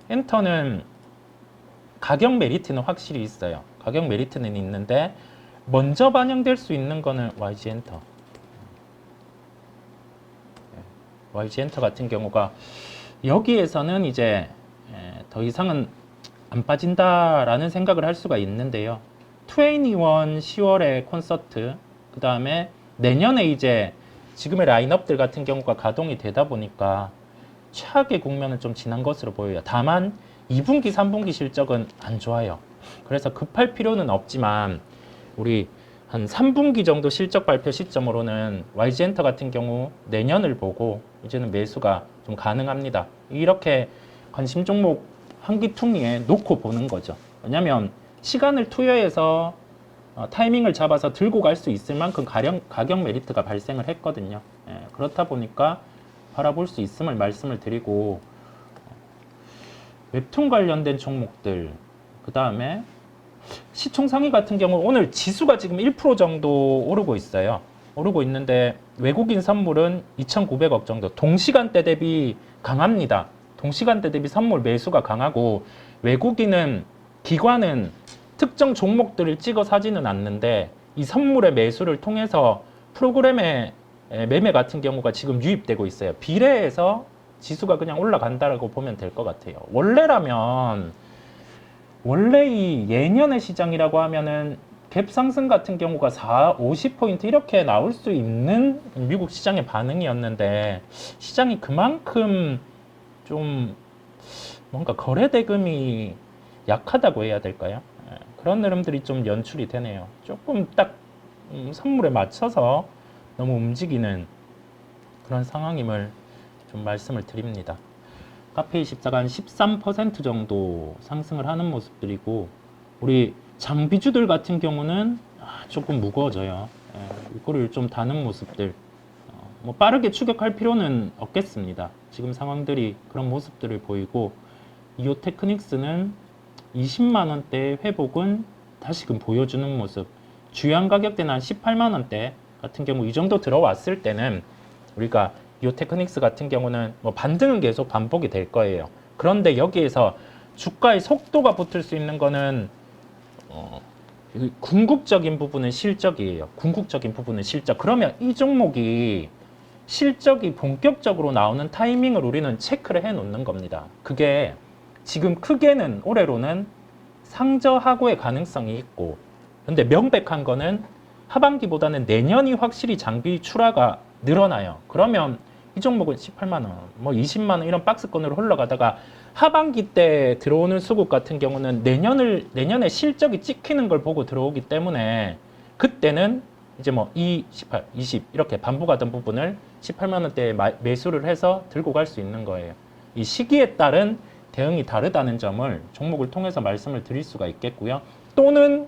엔터는 가격 메리트는 확실히 있어요. 가격 메리트는 있는데 먼저 반영될 수 있는 거는 YG 엔터. YG 엔터 같은 경우가 여기에서는 이제 더 이상은 안 빠진다라는 생각을 할 수가 있는데요. 21 10월에 콘서트, 그 다음에 내년에 이제 지금의 라인업들 같은 경우가 가동이 되다 보니까 최악의 국면은 좀 지난 것으로 보여요. 다만 2분기, 3분기 실적은 안 좋아요. 그래서 급할 필요는 없지만 우리 한 3분기 정도 실적 발표 시점으로는 YG엔터 같은 경우 내년을 보고 이제는 매수가 좀 가능합니다. 이렇게 관심 종목 한기퉁이에 놓고 보는 거죠. 왜냐하면 시간을 투여해서 타이밍을 잡아서 들고 갈 수 있을 만큼 가격 메리트가 발생을 했거든요. 그렇다 보니까 바라볼 수 있음을 말씀을 드리고, 웹툰 관련된 종목들, 그 다음에 시총 상위 같은 경우 오늘 지수가 지금 1% 정도 오르고 있어요. 오르고 있는데 외국인 선물은 2,900억 정도, 동시간대 대비 강합니다. 동시간대 대비 선물 매수가 강하고, 외국인은, 기관은 특정 종목들을 찍어 사지는 않는데 이 선물의 매수를 통해서 프로그램의 매매 같은 경우가 지금 유입되고 있어요. 비례해서 지수가 그냥 올라간다라고 보면 될 것 같아요. 원래라면, 원래 이 예년의 시장이라고 하면은 갭 상승 같은 경우가 50포인트 이렇게 나올 수 있는 미국 시장의 반응이었는데, 시장이 그만큼 좀 뭔가 거래 대금이 약하다고 해야 될까요? 그런 흐름들이 좀 연출이 되네요. 조금 딱 선물에 맞춰서 너무 움직이는 그런 상황임을 좀 말씀을 드립니다. 카페24가 한 13% 정도 상승을 하는 모습들이고, 우리 장비주들 같은 경우는 조금 무거워져요. 이거를 좀 다는 모습들, 뭐 빠르게 추격할 필요는 없겠습니다. 지금 상황들이 그런 모습들을 보이고, 이오테크닉스는 20만원대 회복은 다시금 보여주는 모습, 주요한 가격대는 한 18만원대 같은 경우 이 정도 들어왔을 때는 우리가 이오테크닉스 같은 경우는 뭐 반등은 계속 반복이 될 거예요. 그런데 여기에서 주가의 속도가 붙을 수 있는 거는 궁극적인 부분은 실적이에요. 궁극적인 부분은 실적. 그러면 이 종목이 실적이 본격적으로 나오는 타이밍을 우리는 체크를 해 놓는 겁니다. 그게 지금 크게는 올해로는 상저하고의 가능성이 있고, 근데 명백한 거는 하반기보다는 내년이 확실히 장비 출하가 늘어나요. 그러면 이 종목은 18만원, 뭐 20만원 이런 박스권으로 흘러가다가 하반기 때 들어오는 수급 같은 경우는 내년에 실적이 찍히는 걸 보고 들어오기 때문에 그때는 이제 뭐 18, 20 이렇게 반복하던 부분을 18만원대에 매수를 해서 들고 갈 수 있는 거예요. 이 시기에 따른 대응이 다르다는 점을 종목을 통해서 말씀을 드릴 수가 있겠고요. 또는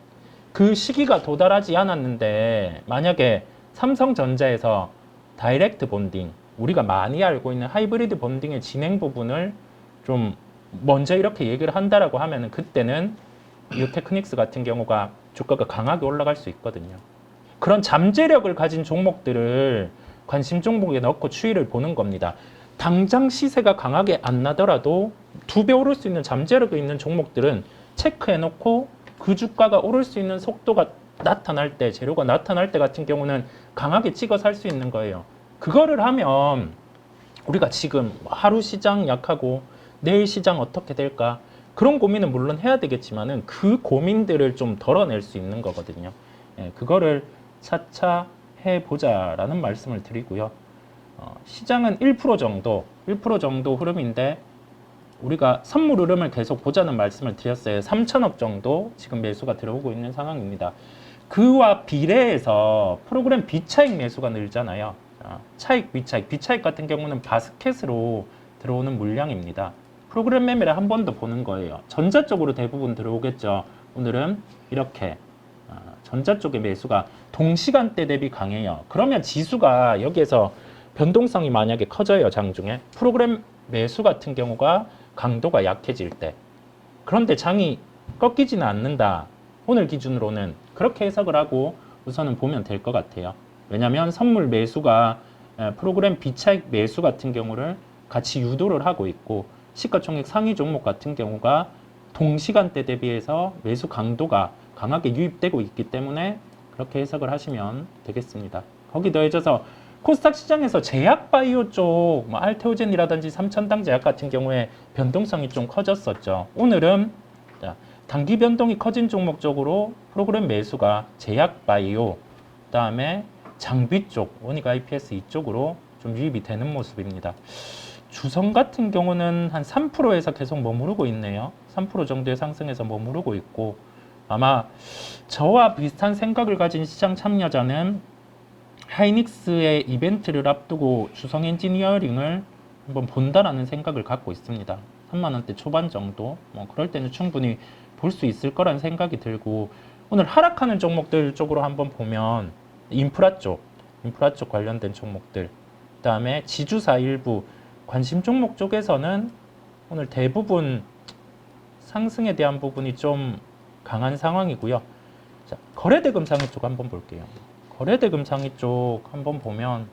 그 시기가 도달하지 않았는데 만약에 삼성전자에서 다이렉트 본딩, 우리가 많이 알고 있는 하이브리드 본딩의 진행 부분을 좀 먼저 이렇게 얘기를 한다라고 하면은 그때는 이오테크닉스 같은 경우가 주가가 강하게 올라갈 수 있거든요. 그런 잠재력을 가진 종목들을 관심 종목에 넣고 추이를 보는 겁니다. 당장 시세가 강하게 안 나더라도 2배 오를 수 있는 잠재력이 있는 종목들은 체크해놓고 그 주가가 오를 수 있는 속도가 나타날 때, 재료가 나타날 때 같은 경우는 강하게 찍어 살 수 있는 거예요. 그거를 하면 우리가 지금 하루 시장 약하고 내일 시장 어떻게 될까, 그런 고민은 물론 해야 되겠지만은 그 고민들을 좀 덜어낼 수 있는 거거든요. 그거를 차차 해보자라는 말씀을 드리고요. 시장은 1% 정도 흐름인데 우리가 선물 흐름을 계속 보자는 말씀을 드렸어요. 3천억 정도 지금 매수가 들어오고 있는 상황입니다. 그와 비례해서 프로그램 비차익 매수가 늘잖아요. 차익, 비차익. 비차익 같은 경우는 바스켓으로 들어오는 물량입니다. 프로그램 매매를 한 번 더 보는 거예요. 전자 쪽으로 대부분 들어오겠죠. 오늘은 이렇게 전자 쪽의 매수가 동시간대 대비 강해요. 그러면 지수가 여기에서 변동성이 만약에 커져요. 장중에 프로그램 매수 같은 경우가 강도가 약해질 때, 그런데 장이 꺾이지는 않는다, 오늘 기준으로는 그렇게 해석을 하고 우선은 보면 될 것 같아요. 왜냐하면 선물 매수가 프로그램 비차익 매수 같은 경우를 같이 유도를 하고 있고, 시가총액 상위 종목 같은 경우가 동시간대 대비해서 매수 강도가 강하게 유입되고 있기 때문에 그렇게 해석을 하시면 되겠습니다. 거기 더해져서 코스닥 시장에서 제약바이오 쪽, 뭐 알테오젠이라든지 삼천당 제약 같은 경우에 변동성이 좀 커졌었죠. 오늘은 단기 변동이 커진 종목 쪽으로 프로그램 매수가 제약바이오, 그다음에 장비 쪽, 원익 IPS 이쪽으로 좀 유입이 되는 모습입니다. 주성 같은 경우는 한 3%에서 계속 머무르고 있네요. 3% 정도의 상승에서 머무르고 있고, 아마 저와 비슷한 생각을 가진 시장 참여자는 하이닉스의 이벤트를 앞두고 주성 엔지니어링을 한번 본다라는 생각을 갖고 있습니다. 3만 원대 초반 정도, 뭐 그럴 때는 충분히 볼 수 있을 거란 생각이 들고, 오늘 하락하는 종목들 쪽으로 한번 보면 인프라 쪽 관련된 종목들, 그다음에 지주사 일부 관심 종목 쪽에서는 오늘 대부분 상승에 대한 부분이 좀 강한 상황이고요. 자, 거래대금 상위 쪽 한번 볼게요. 거래대금 상위 쪽 한번 보면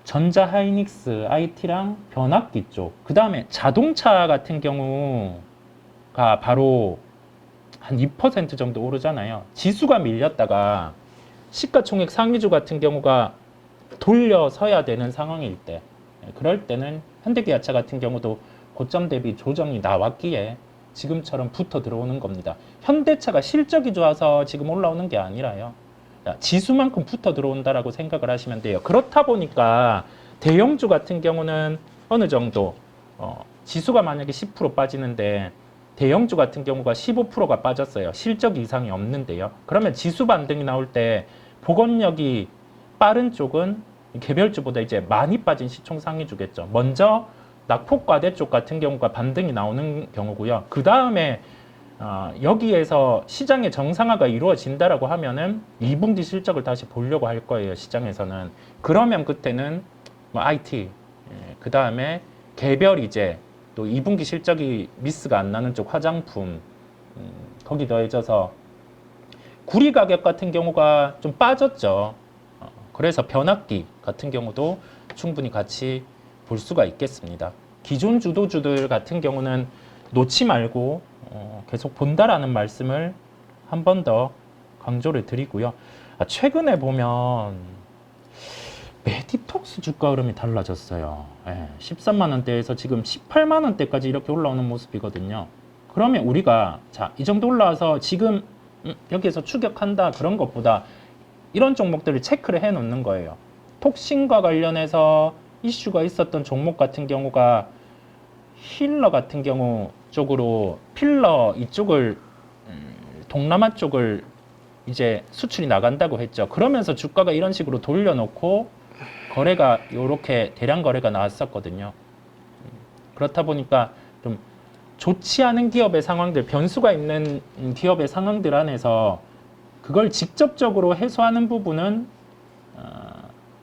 전자 하이닉스, IT랑 변압기 쪽, 그 다음에 자동차 같은 경우가 바로 한 2% 정도 오르잖아요. 지수가 밀렸다가 시가총액 상위주 같은 경우가 돌려서야 되는 상황일 때, 그럴 때는 현대기아차 같은 경우도 고점 대비 조정이 나왔기에 지금처럼 붙어 들어오는 겁니다. 현대차가 실적이 좋아서 지금 올라오는 게 아니라요. 지수만큼 붙어 들어온다라고 생각을 하시면 돼요. 그렇다 보니까 대형주 같은 경우는 어느 정도 지수가 만약에 10% 빠지는데 대형주 같은 경우가 15%가 빠졌어요. 실적 이상이 없는데요. 그러면 지수 반등이 나올 때 복원력이 빠른 쪽은 개별주보다 이제 많이 빠진 시총 상위주겠죠. 먼저 낙폭과대 쪽 같은 경우가 반등이 나오는 경우고요. 그 다음에 여기에서 시장의 정상화가 이루어진다라고 하면은 2분기 실적을 다시 보려고 할 거예요. 시장에서는. 그러면 그때는 뭐 IT, 그 다음에 개별 이제 또 2분기 실적이 미스가 안 나는 쪽 화장품, 거기 더해져서 구리 가격 같은 경우가 좀 빠졌죠. 그래서 변압기 같은 경우도 충분히 같이 볼 수가 있겠습니다. 기존 주도주들 같은 경우는 놓지 말고 계속 본다라는 말씀을 한 번 더 강조를 드리고요. 최근에 보면 메디톡스 주가 흐름이 달라졌어요. 13만 원대에서 지금 18만 원대까지 이렇게 올라오는 모습이거든요. 그러면 우리가 자, 이 정도 올라와서 지금 여기에서 추격한다 그런 것보다 이런 종목들을 체크를 해 놓는 거예요. 톡신과 관련해서 이슈가 있었던 종목 같은 경우가 힐러 같은 경우 쪽으로 필러 이쪽을 동남아 쪽을 이제 수출이 나간다고 했죠. 그러면서 주가가 이런 식으로 돌려놓고 거래가 이렇게 대량 거래가 나왔었거든요. 그렇다 보니까 좀 좋지 않은 기업의 상황들, 변수가 있는 기업의 상황들 안에서 그걸 직접적으로 해소하는 부분은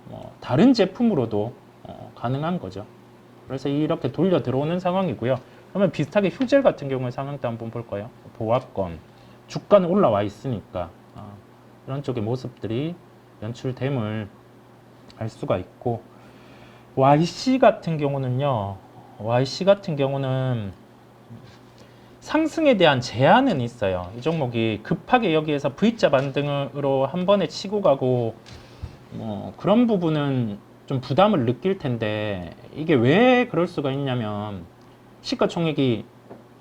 뭐 다른 제품으로도 가능한 거죠. 그래서 이렇게 돌려 들어오는 상황이고요. 그러면 비슷하게 휴젤 같은 경우의 상황도 한번 볼까요? 보합권 주가는 올라와 있으니까 이런 쪽의 모습들이 연출됨을 알 수가 있고, YC 같은 경우는요. YC 같은 경우는 상승에 대한 제한은 있어요. 이 종목이 급하게 여기에서 V자 반등으로 한 번에 치고 가고 그런 부분은 좀 부담을 느낄 텐데, 이게 왜 그럴 수가 있냐면 시가총액이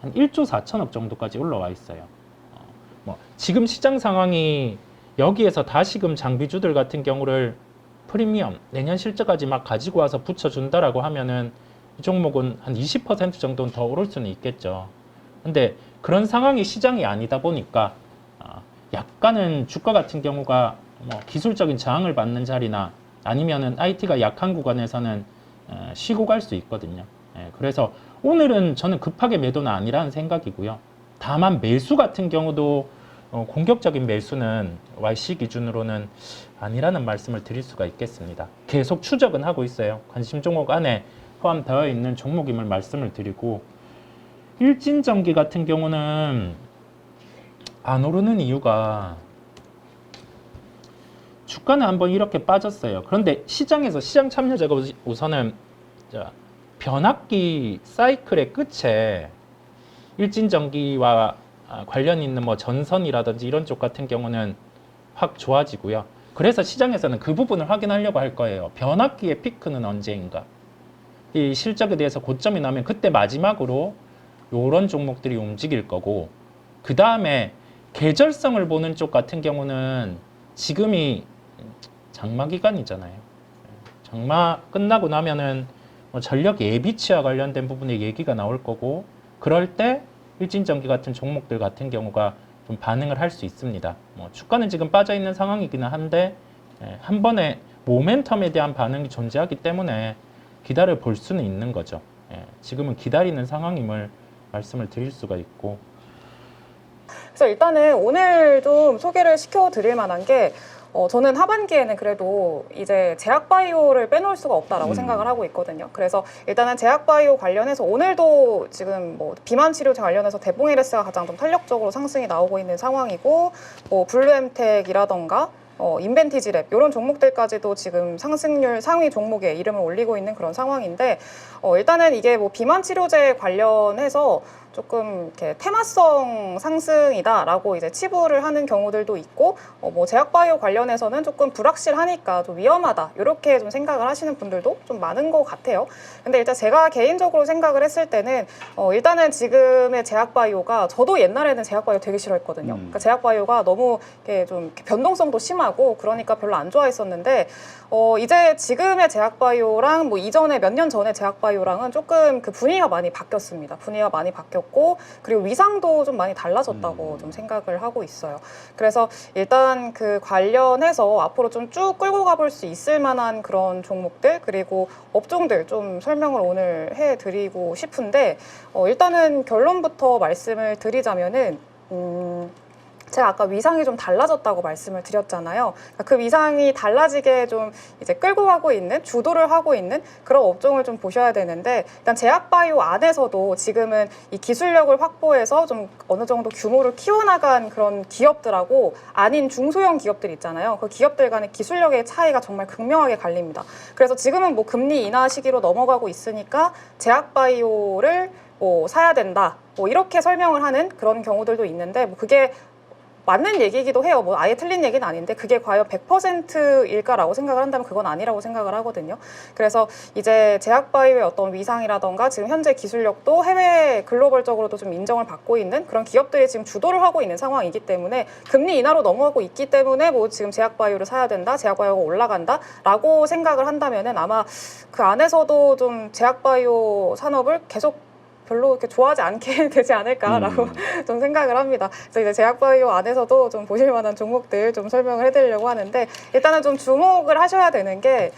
한 1조 4천억 정도까지 올라와 있어요. 지금 시장 상황이 여기에서 다시금 장비주들 같은 경우를 프리미엄 내년 실적까지 막 가지고 와서 붙여준다라고 하면은 이 종목은 한 20% 정도는 더 오를 수는 있겠죠. 근데 그런 상황이 시장이 아니다 보니까 약간은 주가 같은 경우가 뭐 기술적인 저항을 받는 자리나 아니면은 IT가 약한 구간에서는 쉬고 갈 수 있거든요. 그래서 오늘은 저는 급하게 매도는 아니라는 생각이고요. 다만 매수 같은 경우도 공격적인 매수는 YC 기준으로는 아니라는 말씀을 드릴 수가 있겠습니다. 계속 추적은 하고 있어요. 관심 종목 안에 포함되어 있는 종목임을 말씀을 드리고, 일진전기 같은 경우는 안 오르는 이유가 주가는 한번 이렇게 빠졌어요. 그런데 시장에서 시장 참여자가 우선은 변압기 사이클의 끝에 일진전기와 관련 있는 뭐 전선이라든지 이런 쪽 같은 경우는 확 좋아지고요. 그래서 시장에서는 그 부분을 확인하려고 할 거예요. 변압기의 피크는 언제인가? 이 실적에 대해서 고점이 나면 그때 마지막으로 이런 종목들이 움직일 거고, 그 다음에 계절성을 보는 쪽 같은 경우는 지금이 장마 기간이잖아요. 장마 끝나고 나면은 뭐 전력 예비치와 관련된 부분에 얘기가 나올 거고, 그럴 때 일진전기 같은 종목들 같은 경우가 좀 반응을 할 수 있습니다. 뭐 주가는 지금 빠져 있는 상황이기는 한데 한 번에 모멘텀에 대한 반응이 존재하기 때문에 기다려 볼 수는 있는 거죠. 지금은 기다리는 상황임을 말씀을 드릴 수가 있고. 그래서 일단은 오늘 좀 소개를 시켜드릴 만한 게 저는 하반기에는 그래도 이제 제약바이오를 빼놓을 수가 없다라고 생각을 하고 있거든요. 그래서 일단은 제약바이오 관련해서 오늘도 지금 뭐 비만 치료제 관련해서 대봉에레스가 가장 좀 탄력적으로 상승이 나오고 있는 상황이고, 뭐 블루엠텍이라던가 인벤티지랩 이런 종목들까지도 지금 상승률 상위 종목에 이름을 올리고 있는 그런 상황인데, 일단은 이게 뭐 비만 치료제 관련해서 조금 이렇게 테마성 상승이다라고 이제 치부를 하는 경우들도 있고, 뭐 제약바이오 관련해서는 조금 불확실하니까 좀 위험하다 이렇게 좀 생각을 하시는 분들도 좀 많은 것 같아요. 근데 일단 제가 개인적으로 생각을 했을 때는 일단은 지금의 제약바이오가, 저도 옛날에는 제약바이오 되게 싫어했거든요. 그러니까 제약바이오가 너무 이렇게 좀 변동성도 심하고 그러니까 별로 안 좋아했었는데, 이제 지금의 제약바이오랑 뭐 이전에 몇 년 전에 제약바이오랑은 조금 그 분위기가 많이 바뀌었습니다. 분위기가 많이 바뀌었고, 그리고 위상도 좀 많이 달라졌다고 좀 생각을 하고 있어요. 그래서 일단 그 관련해서 앞으로 좀 쭉 끌고 가볼 수 있을 만한 그런 종목들, 그리고 업종들 좀 설명을 오늘 해드리고 싶은데, 일단은 결론부터 말씀을 드리자면은 제가 아까 위상이 좀 달라졌다고 말씀을 드렸잖아요. 그러니까 그 위상이 달라지게 좀 이제 끌고 가고 있는, 주도를 하고 있는 그런 업종을 좀 보셔야 되는데, 일단 제약바이오 안에서도 지금은 이 기술력을 확보해서 좀 어느 정도 규모를 키워나간 그런 기업들하고 아닌 중소형 기업들 있잖아요. 그 기업들 간의 기술력의 차이가 정말 극명하게 갈립니다. 그래서 지금은 뭐 금리 인하 시기로 넘어가고 있으니까 제약바이오를 뭐 사야 된다, 뭐 이렇게 설명을 하는 그런 경우들도 있는데, 뭐 그게 맞는 얘기이기도 해요. 뭐 아예 틀린 얘기는 아닌데, 그게 과연 100%일까라고 생각을 한다면 그건 아니라고 생각을 하거든요. 그래서 이제 제약바이오의 어떤 위상이라던가 지금 현재 기술력도 해외 글로벌적으로도 좀 인정을 받고 있는 그런 기업들이 지금 주도를 하고 있는 상황이기 때문에, 금리 인하로 넘어가고 있기 때문에 뭐 지금 제약바이오를 사야 된다, 제약바이오가 올라간다라고 생각을 한다면은 아마 그 안에서도 좀 제약바이오 산업을 계속 별로 이렇게 좋아하지 않게 되지 않을까라고 좀 생각을 합니다. 그래서 이제 제약바이오 안에서도 좀 보실 만한 종목들 좀 설명을 해드리려고 하는데, 일단은 좀 주목을 하셔야 되는 게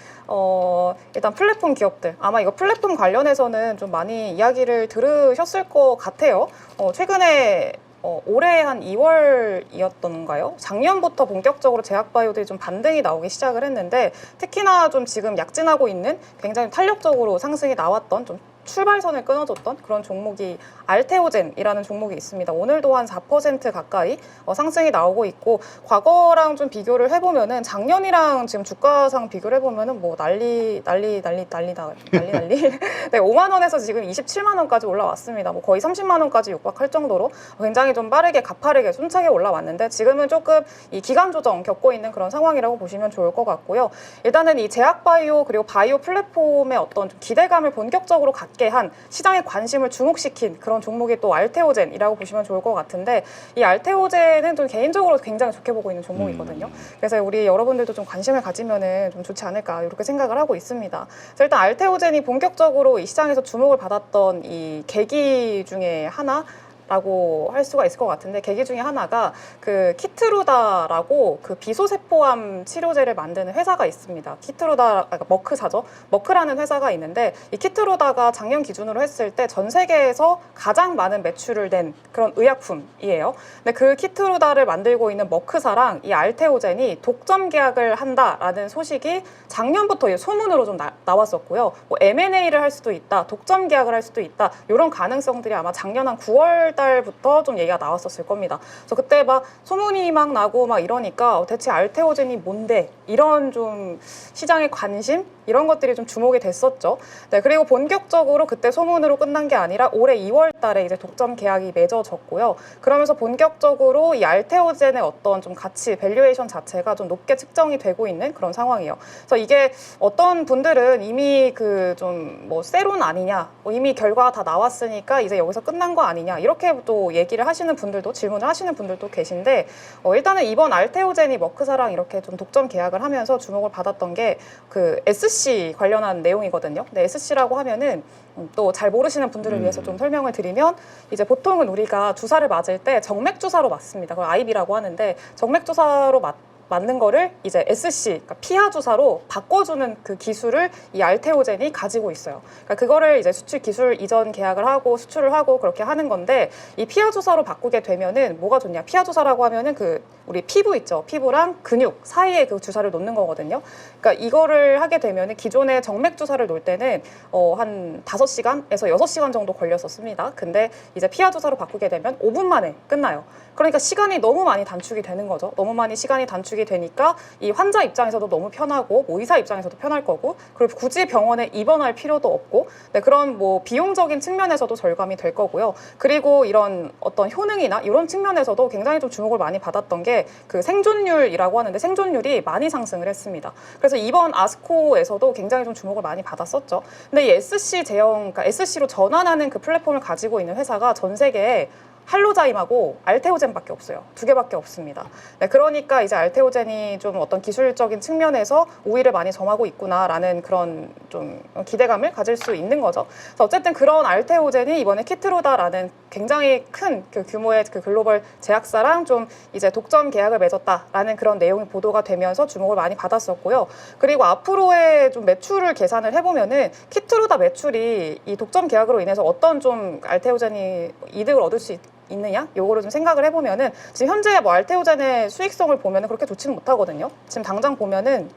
일단 플랫폼 기업들, 아마 이거 플랫폼 관련해서는 좀 많이 이야기를 들으셨을 것 같아요. 최근에 올해 한 2월이었던가요? 작년부터 본격적으로 제약바이오들이 좀 반등이 나오기 시작을 했는데, 특히나 좀 지금 약진하고 있는 굉장히 탄력적으로 상승이 나왔던, 좀 출발선을 끊어줬던 그런 종목이 알테오젠이라는 종목이 있습니다. 오늘도 한 4% 가까이 상승이 나오고 있고, 과거랑 좀 비교를 해보면은 작년이랑 지금 주가상 비교를 해보면은 뭐 난리 네, 5만 원에서 지금 27만 원까지 올라왔습니다. 뭐 거의 30만 원까지 육박할 정도로 굉장히 좀 빠르게 가파르게 순차게 올라왔는데, 지금은 조금 이 기간 조정 겪고 있는 그런 상황이라고 보시면 좋을 것 같고요. 일단은 이 제약바이오 그리고 바이오 플랫폼의 어떤 좀 기대감을 본격적으로 갖게 한, 시장의 관심을 주목시킨 그런 종목이 또 알테오젠이라고 보시면 좋을 것 같은데, 이 알테오젠은 좀 개인적으로 굉장히 좋게 보고 있는 종목이거든요. 그래서 우리 여러분들도 좀 관심을 가지면은 좀 좋지 않을까 이렇게 생각을 하고 있습니다. 그래서 일단 알테오젠이 본격적으로 이 시장에서 주목을 받았던 이 계기 중에 하나 라고 할 수가 있을 것 같은데, 계기 중에 하나가 그 키트루다라고 그 비소세포암 치료제를 만드는 회사가 있습니다. 키트루다, 그러니까 머크사죠. 머크라는 회사가 있는데, 이 키트루다가 작년 기준으로 했을 때 전 세계에서 가장 많은 매출을 낸 그런 의약품이에요. 근데 그 키트루다를 만들고 있는 머크사랑 이 알테오젠이 독점 계약을 한다라는 소식이 작년부터 소문으로 좀 나왔었고요. 뭐 M&A를 할 수도 있다, 독점 계약을 할 수도 있다, 이런 가능성들이 아마 작년 한 9월 달부터 좀 얘기가 나왔었을 겁니다. 그래서 그때 막 소문이 막 나고 막 이러니까 대체 알테오젠이 뭔데? 이런 좀 시장의 관심? 이런 것들이 좀 주목이 됐었죠. 네, 그리고 본격적으로 그때 소문으로 끝난 게 아니라 올해 2월 달에 이제 독점 계약이 맺어졌고요. 그러면서 본격적으로 이 알테오젠의 어떤 좀 가치, 밸류에이션 자체가 좀 높게 측정이 되고 있는 그런 상황이에요. 그래서 이게 어떤 분들은 이미 그 좀 뭐 세론 아니냐, 뭐 이미 결과가 다 나왔으니까 이제 여기서 끝난 거 아니냐, 이렇게 또 얘기를 하시는 분들도, 질문을 하시는 분들도 계신데, 일단은 이번 알테오젠이 머크사랑 이렇게 좀 독점 계약을 하면서 주목을 받았던 게 그 SC 관련한 내용이거든요. 근데 SC라고 하면은 또 잘 모르시는 분들을 위해서 좀 설명을 드리면, 이제 보통은 우리가 주사를 맞을 때 정맥 주사로 맞습니다. 그걸 IB라고 하는데, 정맥 주사로 맞는 거를 이제 SC, 그러니까 피하 주사로 바꿔주는 그 기술을 이 알테오젠이 가지고 있어요. 그러니까 그거를 이제 수출 기술 이전 계약을 하고 수출을 하고 그렇게 하는 건데, 이 피하 주사로 바꾸게 되면은 뭐가 좋냐? 피하 주사라고 하면은 그 우리 피부 있죠? 피부랑 근육 사이에 그 주사를 놓는 거거든요. 그러니까 이거를 하게 되면은 기존의 정맥 주사를 놓을 때는 한 5시간에서 6시간 정도 걸렸었습니다. 근데 이제 피하 주사로 바꾸게 되면 5분 만에 끝나요. 그러니까 시간이 너무 많이 단축이 되는 거죠. 너무 많이 시간이 단축이 되니까 이 환자 입장에서도 너무 편하고, 뭐 의사 입장에서도 편할 거고, 그리고 굳이 병원에 입원할 필요도 없고, 네, 그런 뭐 비용적인 측면에서도 절감이 될 거고요. 그리고 이런 어떤 효능이나 이런 측면에서도 굉장히 좀 주목을 많이 받았던 게 그 생존율이라고 하는데, 생존율이 많이 상승을 했습니다. 그래서 이번 아스코에서도 굉장히 좀 주목을 많이 받았었죠. 근데 이 SC 제형, 그러니까 SC로 전환하는 그 플랫폼을 가지고 있는 회사가 전 세계에 할로자임하고 알테오젠밖에 없어요. 2개밖에 없습니다. 네, 그러니까 이제 알테오젠이 좀 어떤 기술적인 측면에서 우위를 많이 점하고 있구나라는 그런 좀 기대감을 가질 수 있는 거죠. 그래서 어쨌든 그런 알테오젠이 이번에 키트루다라는 굉장히 큰 그 규모의 그 글로벌 제약사랑 좀 이제 독점 계약을 맺었다라는 그런 내용이 보도가 되면서 주목을 많이 받았었고요. 그리고 앞으로의 좀 매출을 계산을 해보면은 키트루다 매출이 이 독점 계약으로 인해서 어떤 좀 알테오젠이 이득을 얻을 수 있느냐? 요거를 좀 생각을 해보면은 지금 현재 뭐 알테오젠의 수익성을 보면은 그렇게 좋지는 못하거든요. 지금 당장 보면은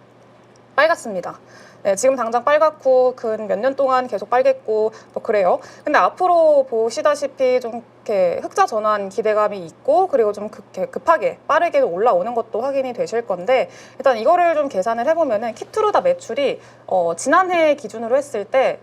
빨갛습니다. 네, 지금 당장 빨갛고 근 몇 년 동안 계속 빨겠고 뭐 그래요. 근데 앞으로 보시다시피 좀 이렇게 흑자 전환 기대감이 있고, 그리고 좀 급하게 빠르게 올라오는 것도 확인이 되실 건데, 일단 이거를 좀 계산을 해보면은 키트루다 매출이 지난해 기준으로 했을 때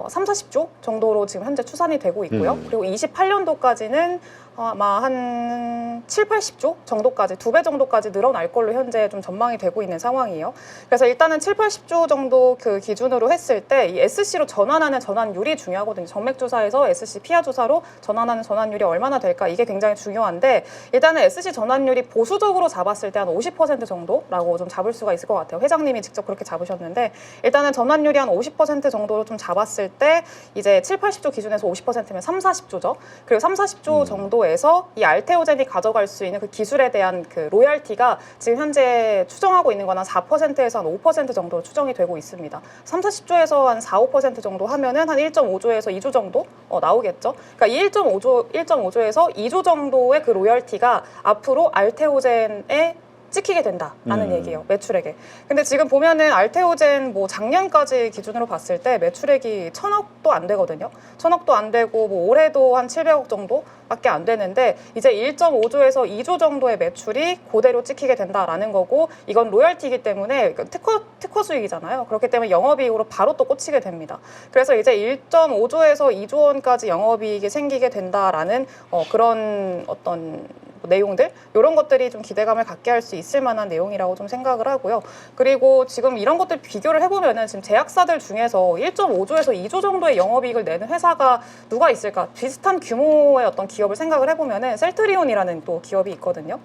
3, 40조 정도로 지금 현재 추산이 되고 있고요. 그리고 28년도까지는 아마 한 7, 80조 정도까지, 2배 정도까지 늘어날 걸로 현재 좀 전망이 되고 있는 상황이에요. 그래서 일단은 7, 80조 정도 그 기준으로 했을 때 이 SC로 전환하는 전환율이 중요하거든요. 정맥 주사에서 SC 피하 주사로 전환하는 전환율이 얼마나 될까, 이게 굉장히 중요한데, 일단은 SC 전환율이 보수적으로 잡았을 때 한 50% 정도라고 좀 잡을 수가 있을 것 같아요. 회장님이 직접 그렇게 잡으셨는데, 일단은 전환율이 한 50% 정도로 좀 잡았을 때 이제 7, 80조 기준에서 50%면 3, 40조죠. 그리고 3, 40조 정도에서 이 알테오젠이 가져갈 수 있는 그 기술에 대한 그 로열티가 지금 현재 추정하고 있는 건 한 4%에서 한 5% 정도로 추정이 되고 있습니다. 3, 40조에서 한 4, 5% 정도 하면은 한 1.5조에서 2조 정도 나오겠죠. 그러니까 이 1.5조에서 2조 정도의 그 로열티가 앞으로 알테오젠에 찍히게 된다라는 얘기예요. 매출액에. 근데 지금 보면은 알테오젠 뭐 작년까지 기준으로 봤을 때 매출액이 1,000억도 안 되거든요. 1,000억도 안 되고 뭐 올해도 한 700억 정도밖에 안 되는데, 이제 1.5조에서 2조 정도의 매출이 그대로 찍히게 된다라는 거고, 이건 로열티이기 때문에 특허 수익이잖아요. 그렇기 때문에 영업이익으로 바로 또 꽂히게 됩니다. 그래서 이제 1.5조에서 2조 원까지 영업이익이 생기게 된다라는 그런 어떤 내용들, 이런 것들이 좀 기대감을 갖게 할 수 있을 만한 내용이라고 좀 생각을 하고요. 그리고 지금 이런 것들 비교를 해보면은 지금 제약사들 중에서 1.5조에서 2조 정도의 영업이익을 내는 회사가 누가 있을까? 비슷한 규모의 어떤 기업을 생각을 해보면은 셀트리온이라는 또 기업이 있거든요.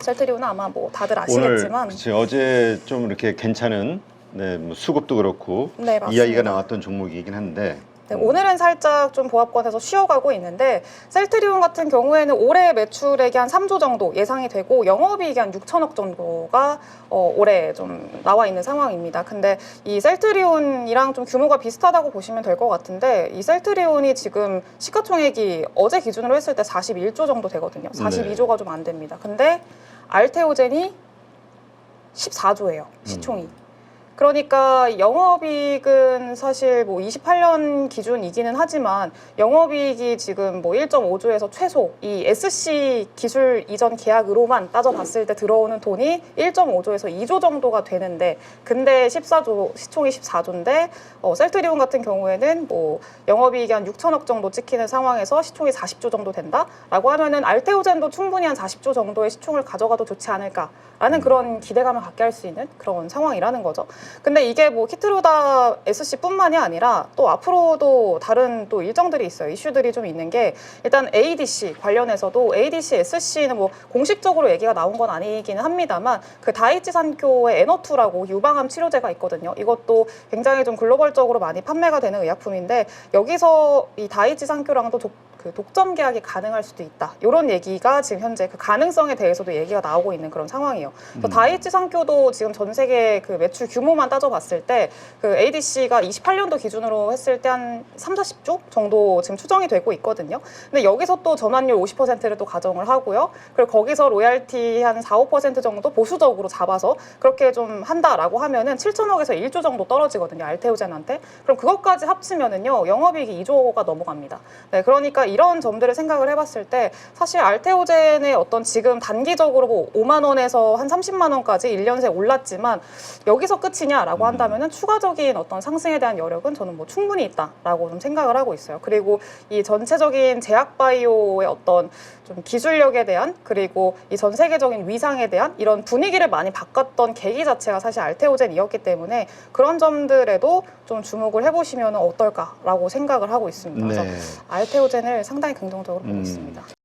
셀트리온은 아마 뭐 다들 아시겠지만, 오늘 그치, 어제 좀 이렇게 괜찮은 뭐 수급도 그렇고 네, 맞습니다. 이야기가 나왔던 종목이긴 한데, 네, 오늘은 살짝 좀 보합권에서 쉬어가고 있는데, 셀트리온 같은 경우에는 올해 매출액이 한 3조 정도 예상이 되고, 영업이익이 한 6천억 정도가 올해 좀 나와 있는 상황입니다. 근데 이 셀트리온이랑 좀 규모가 비슷하다고 보시면 될 것 같은데, 이 셀트리온이 지금 시가총액이 어제 기준으로 했을 때 41조 정도 되거든요. 42조가 좀 안 됩니다. 근데 알테오젠이 14조예요, 시총이. 그러니까 영업이익은 사실 뭐 28년 기준이기는 하지만 영업이익이 지금 뭐 1.5조에서 최소 이 SC 기술 이전 계약으로만 따져봤을 때 들어오는 돈이 1.5조에서 2조 정도가 되는데 근데 14조 시총이 14조인데 셀트리온 같은 경우에는 뭐 영업이익이 한 6천억 정도 찍히는 상황에서 시총이 40조 정도 된다라고 하면은 알테오젠도 충분히 한 40조 정도의 시총을 가져가도 좋지 않을까라는 그런 기대감을 갖게 할 수 있는 그런 상황이라는 거죠. 근데 이게 뭐 키트루다 SC뿐만이 아니라 또 앞으로도 다른 또 일정들이 있어요. 이슈들이 좀 있는 게 일단 ADC 관련해서도 ADC SC는 뭐 공식적으로 얘기가 나온 건 아니기는 합니다만 그 다이치 산교의 에너투라고 유방암 치료제가 있거든요. 이것도 굉장히 좀 글로벌적으로 많이 판매가 되는 의약품인데 여기서 이 다이치 산교랑도 그 독점 계약이 가능할 수도 있다. 이런 얘기가 지금 현재 그 가능성에 대해서도 얘기가 나오고 있는 그런 상황이에요. 그래서 다이치 산교도 지금 전 세계 그 매출 규모만 따져봤을 때 그 ADC가 28년도 기준으로 했을 때 한 30-40조 정도 지금 추정이 되고 있거든요. 근데 여기서 또 전환율 50%를 또 가정을 하고요. 그리고 거기서 로얄티 한 4-5% 정도 보수적으로 잡아서 그렇게 좀 한다라고 하면은 7천억에서 1조 정도 떨어지거든요. 알테오젠한테. 그럼 그것까지 합치면은요. 영업이익이 2조가 넘어갑니다. 네, 그러니까 이런 점들을 생각을 해봤을 때 사실 알테오젠의 어떤 지금 단기적으로 뭐 5만 원에서 한 30만 원까지 1년 새 올랐지만 여기서 끝이냐라고 한다면은 추가적인 어떤 상승에 대한 여력은 저는 뭐 충분히 있다라고 좀 생각을 하고 있어요. 그리고 이 전체적인 제약바이오의 어떤 좀 기술력에 대한 그리고 이 전 세계적인 위상에 대한 이런 분위기를 많이 바꿨던 계기 자체가 사실 알테오젠이었기 때문에 그런 점들에도 좀 주목을 해보시면 어떨까라고 생각을 하고 있습니다. 그래서 알테오젠을 상당히 긍정적으로 보고 있습니다.